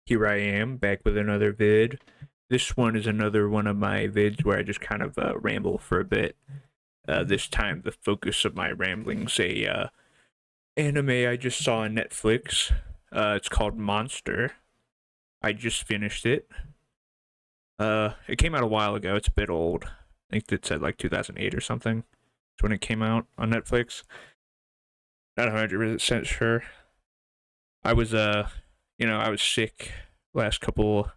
Here I am, back with another vid. This one is another one of my vids where I just kind of ramble for a bit. This time, the focus of my rambling's a anime I just saw on Netflix. It's called Monster. I just finished it. It came out a while ago. It's a bit old. I think it said like 2008 or something. It's when it came out on Netflix. Not 100% sure. I was I was sick last couple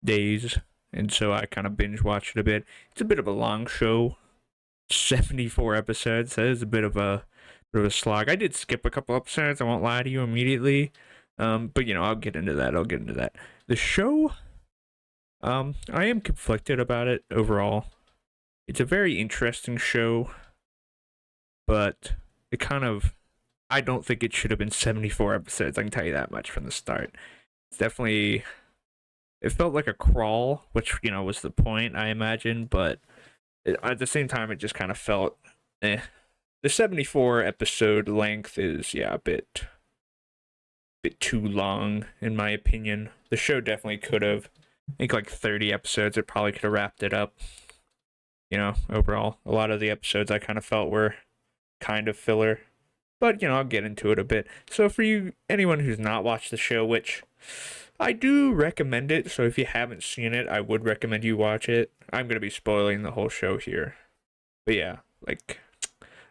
days, and so I kind of binge watched it a bit. It's a bit of a long show, 74 episodes. That is a bit of a slog. I did skip a couple episodes. I won't lie to you immediately, but I'll get into that. The show, I am conflicted about it overall. It's a very interesting show, but it kind of I don't think it should have been 74 episodes. I can tell you that much from the start. It's definitely it felt like a crawl, which was the point, I imagine, but at the same time, it just kind of felt eh. The 74 episode length is a bit too long in my opinion. The show definitely could have. I think like 30 episodes. It probably could have wrapped it up. Overall, a lot of the episodes I kind of felt were kind of filler. But I'll get into it a bit. So for anyone who's not watched the show, which I do recommend it, so if you haven't seen it, I would recommend you watch it. I'm gonna be spoiling the whole show here, but yeah,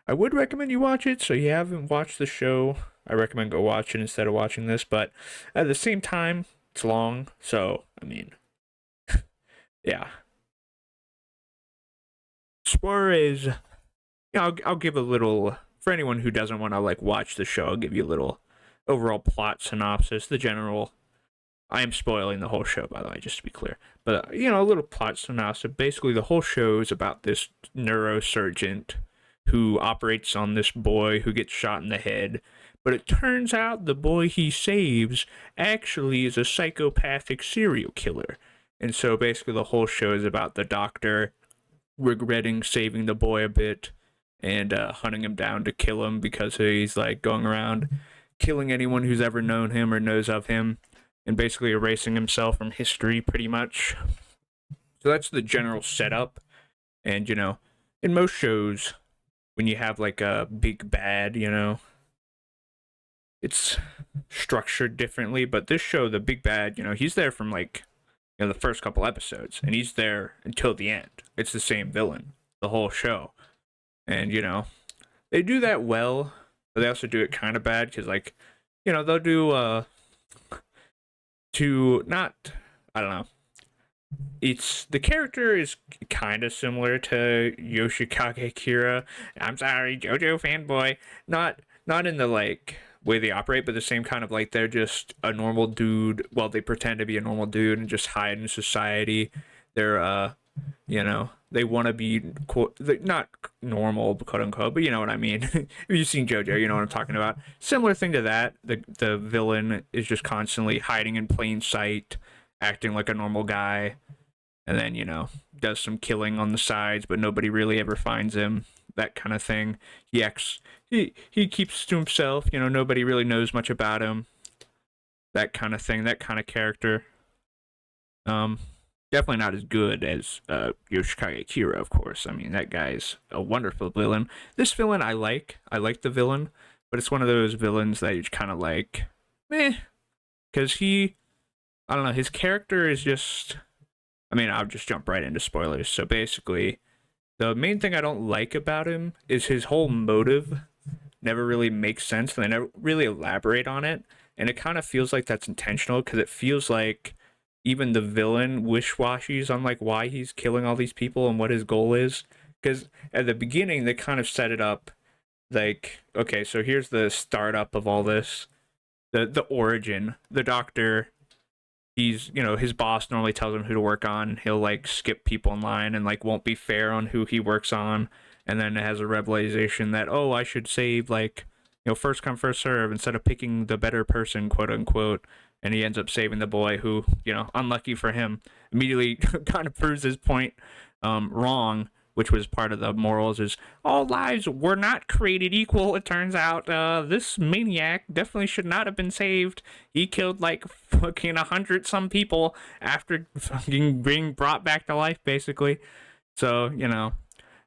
I would recommend you watch it. So you haven't watched the show, I recommend go watch it instead of watching this. But at the same time, it's long, so I mean, yeah. As far as I'll give a little for anyone who doesn't want to watch the show. I'll give you a little overall plot synopsis. The general. I am spoiling the whole show, by the way, just to be clear. But a little plot synopsis. Basically, the whole show is about this neurosurgeon who operates on this boy who gets shot in the head. But it turns out the boy he saves actually is a psychopathic serial killer. And so basically, the whole show is about the doctor regretting saving the boy a bit and hunting him down to kill him because he's going around killing anyone who's ever known him or knows of him and basically erasing himself from history pretty much. So that's the general setup. And in most shows when you have a big bad, it's structured differently, but this show, the big bad, he's there from the first couple episodes and he's there until the end. It's the same villain the whole show. And they do that well, but they also do it kind of bad because they'll do to not I don't know. It's the character is kind of similar to Yoshikage Kira. I'm sorry, JoJo fanboy. Not in the way they operate, but the same kind of they're just a normal dude. Well, they pretend to be a normal dude and just hide in society. They're they want to be not normal, quote unquote, but you know what I mean. If you've seen JoJo, you know what I'm talking about. Similar thing to that. The villain is just constantly hiding in plain sight, acting like a normal guy, and then does some killing on the sides, but nobody really ever finds him. That kind of thing. He keeps to himself. Nobody really knows much about him. That kind of thing. That kind of character. Definitely not as good as Yoshikage Kira, of course. I mean, that guy's a wonderful villain. This villain I like. I like the villain, but it's one of those villains that you kind of meh. Because I don't know, his character is just... I mean, I'll just jump right into spoilers. So basically, the main thing I don't like about him is his whole motive never really makes sense, and they never really elaborate on it. And it kind of feels like that's intentional, because it feels like even the villain wish-washies on why he's killing all these people and what his goal is. Because at the beginning they kind of set it up okay, so here's the startup of all this, the origin. The doctor, he's his boss normally tells him who to work on. He'll skip people in line and won't be fair on who he works on, and then it has a revelation that I should save first come first serve instead of picking the better person, quote unquote. And he ends up saving the boy who, unlucky for him, immediately kind of proves his point wrong which was part of the morals, is all lives were not created equal. It turns out this maniac definitely should not have been saved. He killed like fucking 100 some people after fucking being brought back to life, basically. So, you know.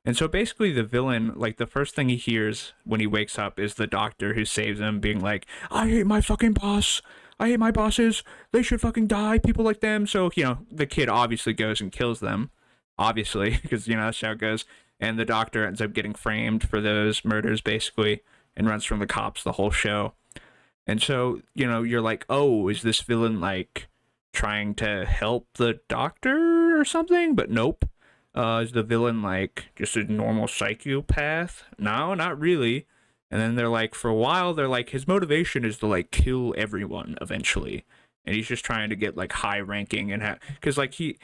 And so basically the villain, like the first thing he hears when he wakes up is the doctor who saves him being like, I hate my fucking boss. I hate my bosses. They should fucking die. People like them. So, you know, the kid obviously goes and kills them. Obviously, because, you know, that's how it goes. And the doctor ends up getting framed for those murders, basically, and runs from the cops the whole show. And so, you know, you're like, oh, is this villain, like, trying to help the doctor or something? But nope. Is the villain, like, just a normal psychopath? No, not really. And then they're like, for a while, they're like, his motivation is to, like, kill everyone eventually. And he's just trying to get, like, high ranking and because, like, he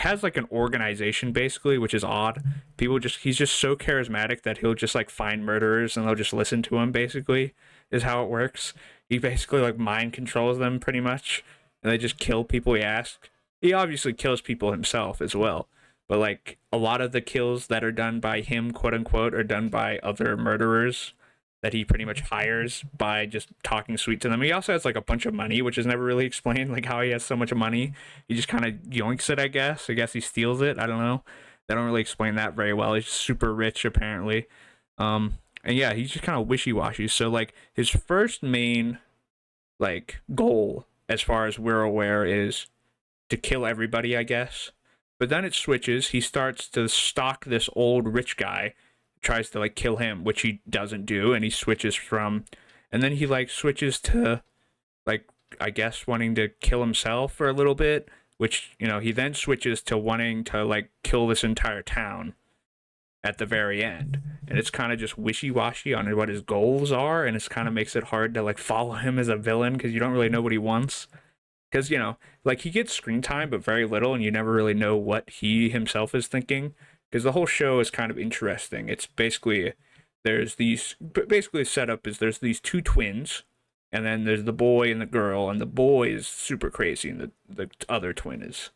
has, like, an organization, basically, which is odd. He's just so charismatic that he'll just, like, find murderers and they'll just listen to him, basically, is how it works. He basically, like, mind controls them, pretty much. And they just kill people he asks. He obviously kills people himself as well. But, like, a lot of the kills that are done by him, quote unquote, are done by other murderers that he pretty much hires by just talking sweet to them. He also has, like, a bunch of money, which is never really explained, like, how he has so much money. He just kind of yoinks it, I guess. I guess he steals it. I don't know. They don't really explain that very well. He's super rich, apparently. And yeah, he's just kind of wishy-washy. So, like, his first main, like, goal, as far as we're aware, is to kill everybody, I guess. But then it switches. He starts to stalk this old rich guy, tries to, like, kill him, which he doesn't do, and he switches from, and then he, like, switches to, like, I guess wanting to kill himself for a little bit, which, you know, he then switches to wanting to, like, kill this entire town at the very end. And it's kind of just wishy-washy on what his goals are, and it kind of makes it hard to, like, follow him as a villain because you don't really know what he wants. Because, you know, like, he gets screen time, but very little, and you never really know what he himself is thinking. Because the whole show is kind of interesting. It's basically, basically the setup is there's these two twins, and then there's the boy and the girl, and the boy is super crazy, and the other twin is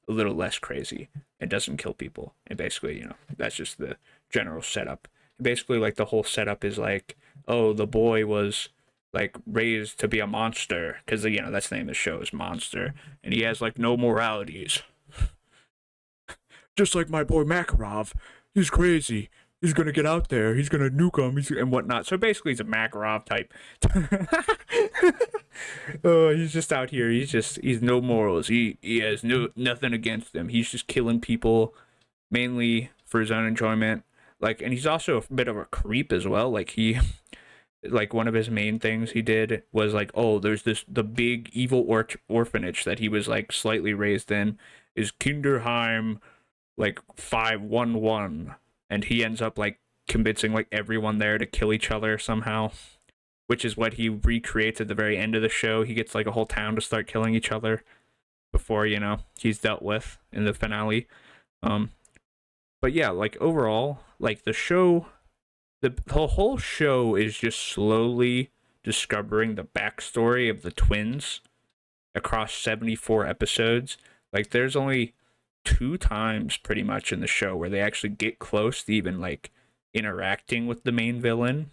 a little less crazy and doesn't kill people. And basically, you know, that's just the general setup. Basically, like, the whole setup is like, oh, the boy was, like, raised to be a monster, because, you know, that's the name of the show, is Monster, and he has, like, no moralities. Just like my boy Makarov, he's crazy. He's gonna get out there. He's gonna nuke him and whatnot. So basically, he's a Makarov type. Oh, he's just out here. He's no morals. He has nothing against them. He's just killing people, mainly for his own enjoyment. Like, and he's also a bit of a creep as well. Like, like, one of his main things he did was, like, oh, there's the big evil orphanage that he was, like, slightly raised in, is Kinderheim, like, 511, and he ends up, like, convincing, like, everyone there to kill each other somehow, which is what he recreates at the very end of the show. He gets, like, a whole town to start killing each other before, you know, he's dealt with in the finale. But yeah, like, overall, like, the show, the whole show is just slowly discovering the backstory of the twins across 74 episodes. Like, there's only 2 times pretty much in the show where they actually get close to even, like, interacting with the main villain,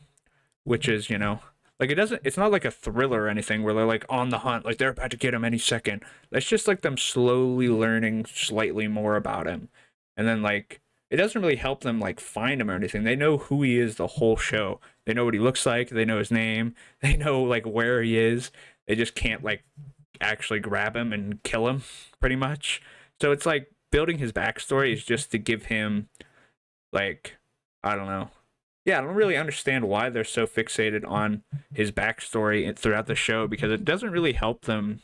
which is, you know, like, it's not like a thriller or anything where they're, like, on the hunt, like, they're about to get him any second. That's just, like, them slowly learning slightly more about him. And then, like, it doesn't really help them, like, find him or anything. They know who he is the whole show. They know what he looks like. They know his name. They know, like, where he is. They just can't, like, actually grab him and kill him, pretty much. So it's, like, building his backstory is just to give him, like, I don't know. Yeah, I don't really understand why they're so fixated on his backstory throughout the show, because it doesn't really help them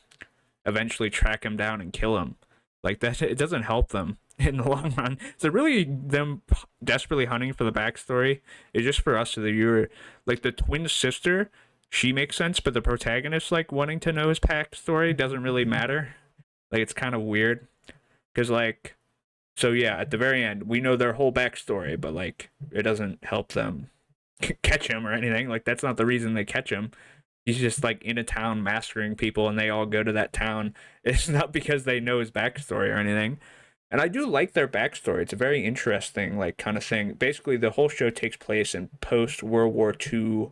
eventually track him down and kill him. Like, that, it doesn't help them in the long run. So really, them desperately hunting for the backstory is just for us, the viewer. Like, the twin sister, she makes sense, but the protagonist, like, wanting to know his backstory doesn't really matter. Like, it's kind of weird. Because, like, so yeah, at the very end, we know their whole backstory, but, like, it doesn't help them catch him or anything. Like, that's not the reason they catch him. He's just, like, in a town massacring people, and they all go to that town. It's not because they know his backstory or anything. And I do like their backstory. It's a very interesting, like, kind of thing. Basically, the whole show takes place in post World War II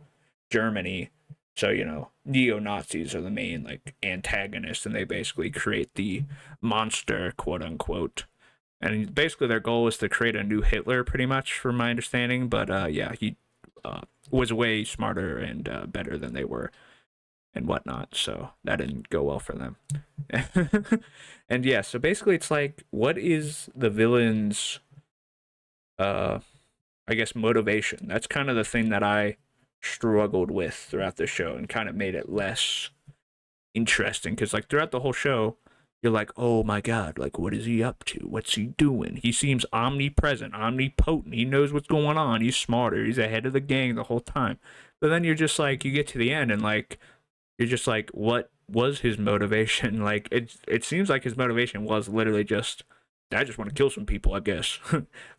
Germany. So, neo Nazis are the main, like, antagonists, and they basically create the monster, quote unquote. And basically, their goal is to create a new Hitler, pretty much, from my understanding. But yeah, he was way smarter and better than they were and whatnot. So that didn't go well for them. And yeah, so basically it's like, what is the villain's uh I guess motivation? That's kind of the thing that I struggled with throughout the show and kind of made it less interesting, because like throughout the whole show you're like, oh my god, like what is he up to, what's he doing, he seems omnipresent, omnipotent, he knows what's going on, he's smarter, he's ahead of the gang the whole time. But then you're just like, you get to the end and like you're just like, what was his motivation? Like it seems like his motivation was literally just, I just want to kill some people, I guess.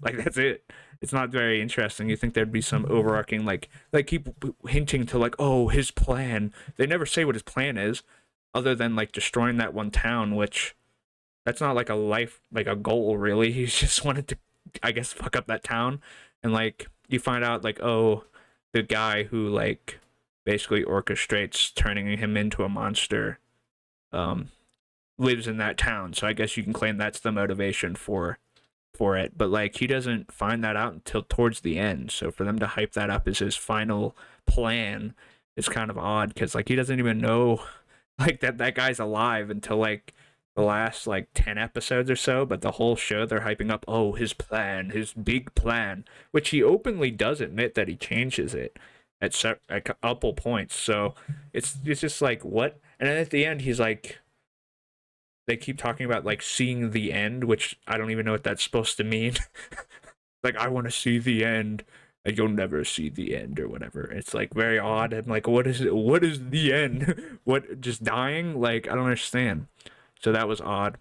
Like that's it. It's not very interesting. You think there'd be some overarching, like keep hinting to like, oh, his plan. They never say what his plan is, other than like destroying that one town, which that's not like a life, like a goal really. He just wanted to, I guess, fuck up that town. And like you find out like, oh, the guy who like basically orchestrates turning him into a monster um lives in that town. So I guess you can claim that's the motivation for it. But like he doesn't find that out until towards the end. So for them to hype that up as his final plan is kind of odd, because like he doesn't even know like that guy's alive until like the last like 10 episodes or so. But the whole show they're hyping up, oh, his plan, his big plan, which he openly does admit that he changes it at a couple points. So it's just like, what? And then at the end he's like, they keep talking about like seeing the end, which I don't even know what that's supposed to mean. Like, I want to see the end, and you'll never see the end or whatever. It's like very odd. And like, what is it? What is the end? What, just dying? Like, I don't understand. So that was odd.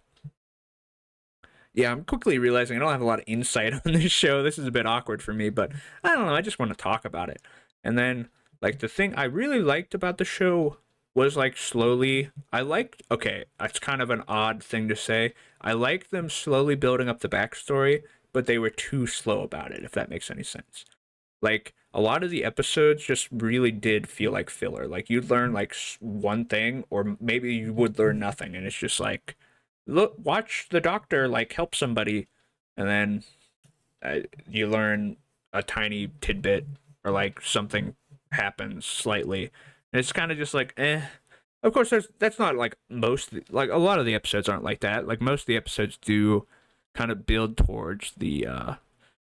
Yeah, I'm quickly realizing I don't have a lot of insight on this show. This is a bit awkward for me, but I don't know. I just want to talk about it. And then, like, the thing I really liked about the show was, like, slowly. I liked. Okay, it's kind of an odd thing to say. I liked them slowly building up the backstory, but they were too slow about it, if that makes any sense. Like, a lot of the episodes just really did feel like filler. Like, you'd learn, like, one thing, or maybe you would learn nothing, and it's just like, look, watch the doctor like help somebody, and then you learn a tiny tidbit, or like something happens slightly, and it's kind of just like, eh. Of course, that's not like most, like a lot of the episodes aren't like that. Like most of the episodes do kind of build towards the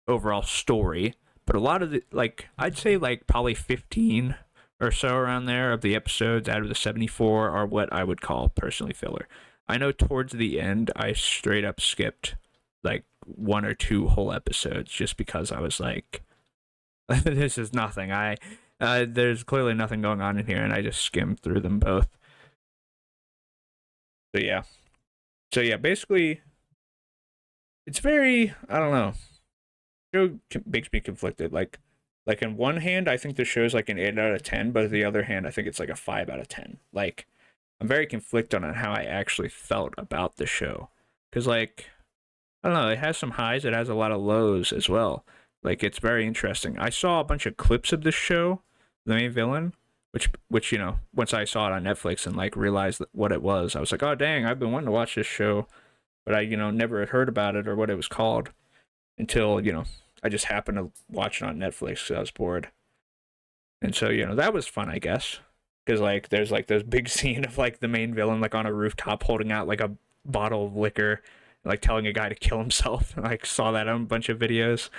overall story, but a lot of the, like, I'd say like probably 15 or so around there of the episodes out of the 74 are what I would call personally filler. I know towards the end I straight up skipped like one or two whole episodes just because I was like, this is nothing. There's clearly nothing going on in here, and I just skimmed through them both. So yeah. So yeah, basically it's very, I don't know. Show makes me conflicted. Like in one hand, I think the show's like an 8 out of 10, but on the other hand, I think it's like a 5 out of 10. Like, I'm very conflicted on how I actually felt about the show, because like, I don't know, it has some highs, it has a lot of lows as well. Like, it's very interesting. I saw a bunch of clips of this show, the main villain, which once I saw it on Netflix and like realized what it was, I was like, oh dang, I've been wanting to watch this show, but I never had heard about it or what it was called until I just happened to watch it on Netflix because I was bored. And so that was fun, I guess, because like there's like this big scene of like the main villain like on a rooftop holding out like a bottle of liquor, like telling a guy to kill himself. And I like, saw that on a bunch of videos,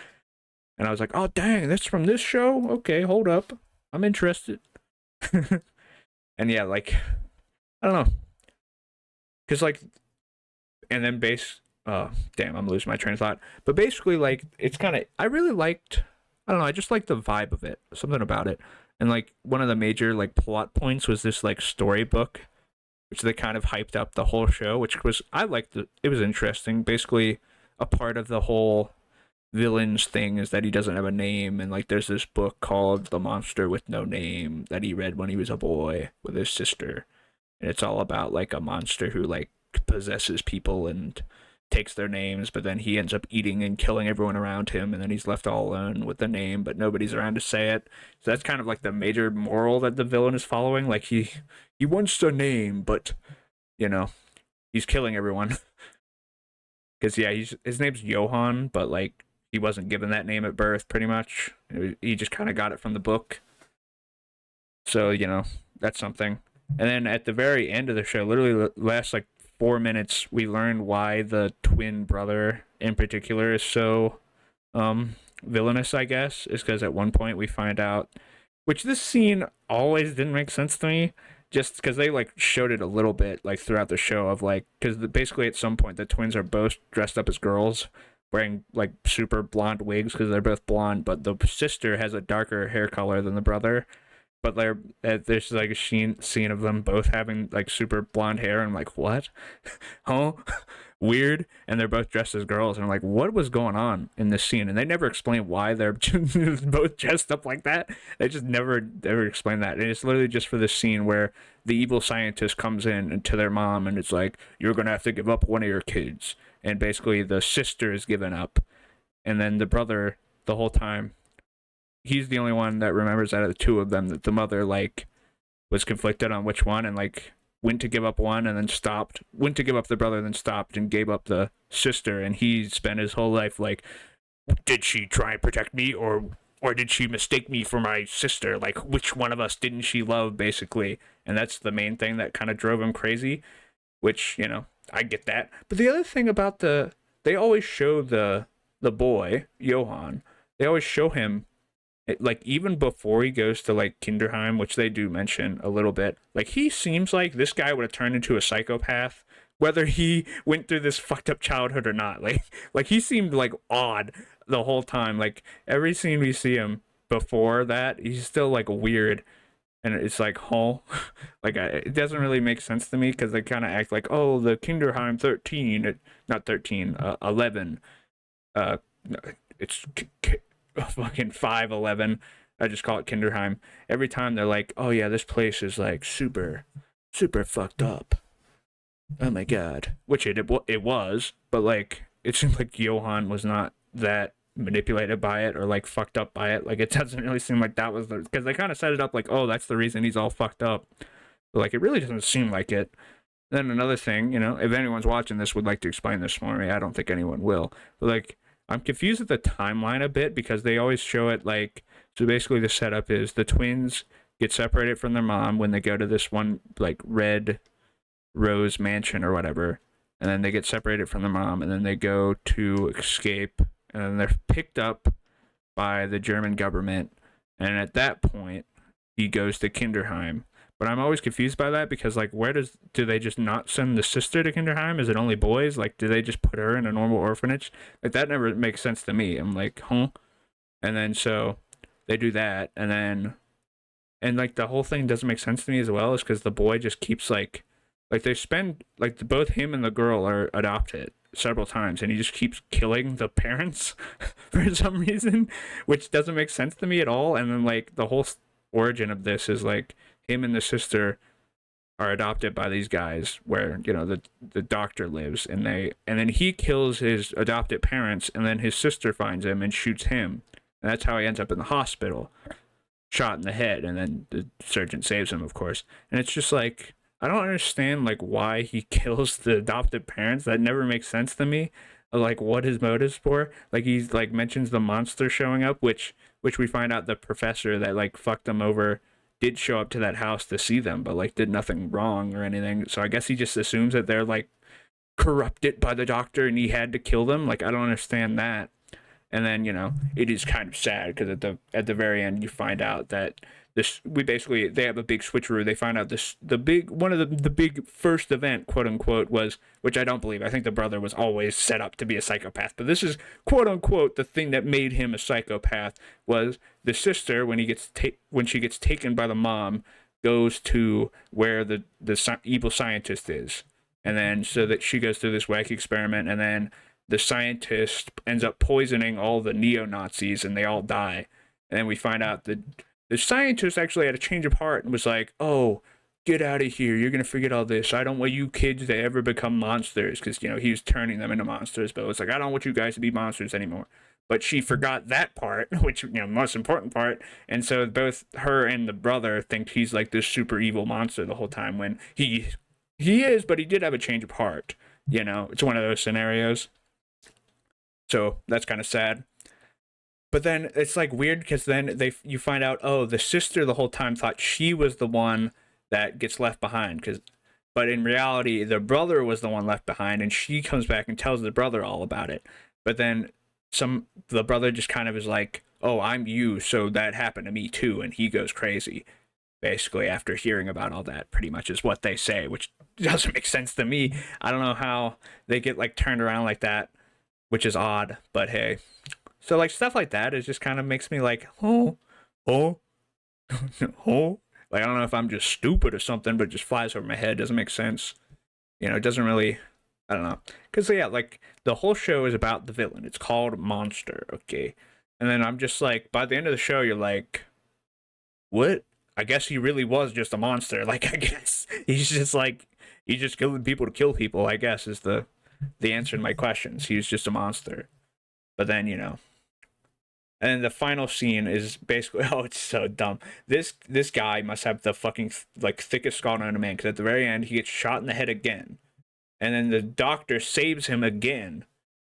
and I was like, oh dang, that's from this show. Okay, hold up, I'm interested. And yeah, like, I don't know, because like, and then base. Damn, I'm losing my train of thought. But basically, like, it's kind of, I really liked, I don't know, I just liked the vibe of it, something about it. And like one of the major like plot points was this like storybook, which they kind of hyped up the whole show, which was, I liked it. It was interesting. Basically, a part of the whole villain's thing is that he doesn't have a name, and like there's this book called The Monster with No Name that he read when he was a boy with his sister, and it's all about like a monster who like possesses people and takes their names, but then he ends up eating and killing everyone around him, and then he's left all alone with the name, but nobody's around to say it. So that's kind of like the major moral that the villain is following. Like he wants a name, but you know he's killing everyone. Because yeah, his name's Johann, but like he wasn't given that name at birth, pretty much. He just kind of got it from the book. So that's something. And then at the very end of the show, literally last like 4 minutes, we learn why the twin brother in particular is so villainous. I guess is because at one point we find out, which this scene always didn't make sense to me, just because they like showed it a little bit like throughout the show of like, because basically at some point the twins are both dressed up as girls wearing like super blonde wigs because they're both blonde, but the sister has a darker hair color than the brother. But there's like a scene of them both having like super blonde hair. And I'm like, what? Huh? Weird. And they're both dressed as girls. And I'm like, what was going on in this scene? And they never explain why they're both dressed up like that. They just never explain that. And it's literally just for this scene where the evil scientist comes in to their mom and it's like, you're going to have to give up one of your kids. And basically the sister is given up. And then the brother, the whole time, he's the only one that remembers out of the two of them that the mother like was conflicted on which one, and like went to give up one and then stopped, went to give up the brother and then stopped and gave up the sister. And he spent his whole life like, did she try and protect me or did she mistake me for my sister? Like, which one of us didn't she love, basically? And that's the main thing that kind of drove him crazy, which I get that. But the other thing about they always show the boy Johann, they always show him like even before he goes to like Kinderheim, which they do mention a little bit, like he seems like this guy would have turned into a psychopath whether he went through this fucked up childhood or not. Like he seemed like odd the whole time. Like every scene we see him before that, he's still like weird, and it's like, oh, like it doesn't really make sense to me because they kind of act like, oh, the Kinderheim 13, not 13, 11, it's fucking 511. I just call it Kinderheim. Every time they're like, oh yeah, this place is like super fucked up. Oh my god. Which it was, but like it seemed like Johann was not that manipulated by it or like fucked up by it. Like it doesn't really seem like that was because they kind of set it up like, oh, that's the reason he's all fucked up. But like it really doesn't seem like it. Then another thing, if anyone's watching this would like to explain this for me, I don't think anyone will. But like I'm confused with the timeline a bit because they always show it like, so basically the setup is the twins get separated from their mom when they go to this one like red rose mansion or whatever, and then they get separated from their mom and then they go to escape and then they're picked up by the German government, and at that point he goes to Kinderheim. But I'm always confused by that because like do they just not send the sister to Kinderheim? Is it only boys? Like do they just put her in a normal orphanage? Like that never makes sense to me. I'm like, huh? And then so they do that, and like the whole thing doesn't make sense to me as well, is because the boy just keeps like they spend like both him and the girl are adopted several times, and he just keeps killing the parents for some reason, which doesn't make sense to me at all. And then like the whole origin of this is like him and the sister are adopted by these guys where the doctor lives, and then he kills his adopted parents, and then his sister finds him and shoots him, and that's how he ends up in the hospital, shot in the head, and then the surgeon saves him, of course. And it's just like I don't understand like why he kills the adopted parents. That never makes sense to me. Like what his motives for. Like he's like mentions the monster showing up, which we find out the professor that like fucked them over did show up to that house to see them, but like did nothing wrong or anything. So I guess he just assumes that they're like corrupted by the doctor and he had to kill them. Like I don't understand that. And then it is kind of sad because at the very end you find out that they have a big switcheroo. They find out one of the big first event, quote unquote, was, which I don't believe. I think the brother was always set up to be a psychopath, but this is quote unquote the thing that made him a psychopath. Was the sister when she gets taken by the mom goes to where the evil scientist is, and then so that she goes through this wacky experiment, and then the scientist ends up poisoning all the neo-Nazis and they all die. And then we find out that the scientist actually had a change of heart and was like, oh, get out of here. You're gonna forget all this. I don't want you kids to ever become monsters, because he was turning them into monsters. But it was like, I don't want you guys to be monsters anymore. But she forgot that part, which most important part, and so both her and the brother think he's like this super evil monster the whole time when he is, but he did have a change of heart. It's one of those scenarios. So that's kind of sad. But then it's like weird because then you find out, oh, the sister the whole time thought she was the one that gets left behind, but in reality the brother was the one left behind, and she comes back and tells the brother all about it. But then the brother just kind of is like, oh, I'm you, so that happened to me too, and he goes crazy basically after hearing about all that, pretty much is what they say, which doesn't make sense to me. I don't know how they get like turned around like that, which is odd, but hey. So like stuff like that is just kind of makes me like, oh, oh, oh. Like, I don't know if I'm just stupid or something, but it just flies over my head. Doesn't make sense. It doesn't really, I don't know. Because, yeah, like, the whole show is about the villain. It's called Monster, okay? And then I'm just like, by the end of the show, you're like, what? I guess he really was just a monster. Like, I guess he's just killing people to kill people, I guess, is the answer to my questions. He's just a monster. But then, and the final scene is basically, oh, it's so dumb. This guy must have the fucking like thickest skull known to man, because at the very end he gets shot in the head again, and then the doctor saves him again,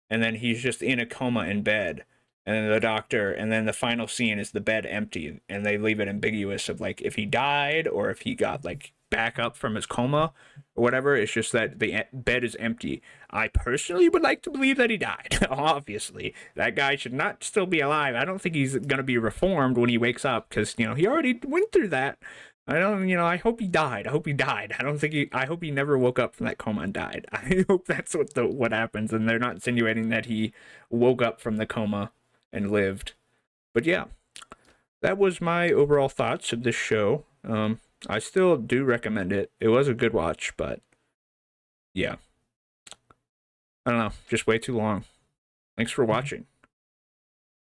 and then he's just in a coma in bed, and then the final scene is the bed empty, and they leave it ambiguous of like if he died or if he got like back up from his coma or whatever. It's just that the bed is empty. I personally would like to believe that he died. Obviously, that guy should not still be alive. I don't think he's gonna be reformed when he wakes up, because he already went through that. I don't, I hope he died. I hope he died. I hope he never woke up from that coma and died. I hope that's what happens, and they're not insinuating that he woke up from the coma and lived. But yeah, that was my overall thoughts of this show. I still do recommend it. It was a good watch, but yeah. I don't know, just way too long. Thanks for watching.